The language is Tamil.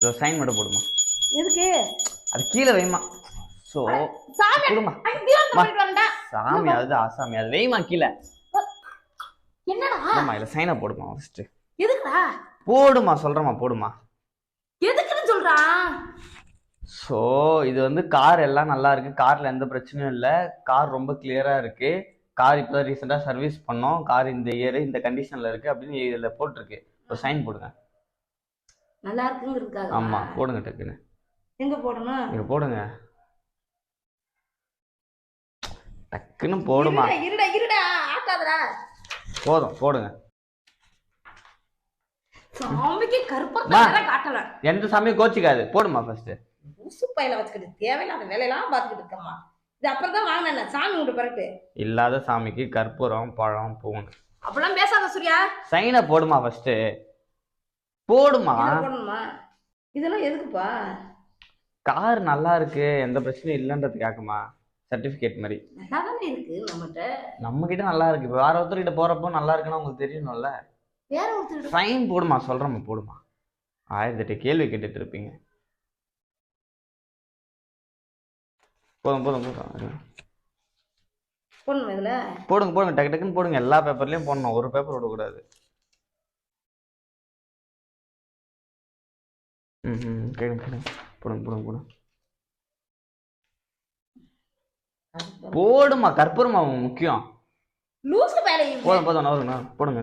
இதோ சைன் மட்டும் போடுமா. எதுக்கு? அது கீழே வைமா. சோ சாமி போடுமா. சாமி அது ஆசாமி அது வைமா கீழே. என்னடா? அம்மா இத சைன போடுமா ஃபர்ஸ்ட். எதுக்குடா? போடுமா சொல்றமா போடுமா. எதுக்குன்னு சொல்றான்? சோ இது வந்து கார் எல்லாம் நல்லா இருக்கு. கார்ல எந்த பிரச்சனையும் இல்ல. கார் ரொம்ப கிளியரா இருக்கு. கார் இப்போ ரீசெண்டா சர்வீஸ் பண்ணோம். கார் இந்த இயர் இந்த கண்டிஷன்ல இருக்கு அப்படின்னு இதுல போட்டுருக்கு. இப்போ சைன் போடுங்க. நல்லா இருக்குங்கிறதுக்காக. ஆமா போடுங்க டக்குன்னு. எங்க போடணும்? இங்க போடுங்க. டக்குன்னு போடுமா. இருடா இருடா ஆட்டாதடா. போதும் போடுங்க. சாமிக்கு கருப்பா காட்டல. எந்த சாமியும் கோச்சிக்காது. போடுமா ஃபர்ஸ்ட். ஊசு பையில வச்சுக்கிட்டு தேவையில்லாத வேலையெல்லாம் பார்த்துக்கிட்டு இருக்கம்மா. இது அப்புறம் தான் வாங்கினேன் சாமி உண்டு பிறகு. இல்லாத சாமிக்கு கற்பூரம் பழம் பூன் அப்பெல்லாம் பேசாத சூர்யா. சைனை போடுமா ஃபர்ஸ்ட். போடுமா. போடணுமா? இதெல்லாம் எதுக்குப்பா? கார் நல்லா இருக்கு எந்த பிரச்சனையும் இல்லைன்றதுக்காகமா. சர்டிபிகேட் மாதிரி நல்லா தானே இருக்கு நம்மகிட்ட. நம்ம கிட்ட நல்லா இருக்கு. இப்போ வேற ஒருத்தர்கிட்ட போறப்போ நல்லா இருக்குன்னு உங்களுக்கு தெரியணும்ல. வேற ஒருத்தர் சைன் போடுமா சொல்றமா போடுமா. 1008 கேள்வி கேட்டுட்டு இருப்பீங்க. போதும் போதும் போதும். போடணும் இதுல. போடுங்க போடுங்க டக்கு டக்குன்னு போடுங்க. எல்லா பேப்பர்லயும் போடணும். ஒரு பேப்பர் விடக்கூடாது. கேளுங்க கேளுங்க. போடுங்க போடுங்க போடுங்க. போடுமா கற்பூரமா முக்கியம். லூசு வேலை. போதும் போதும் போடுங்க.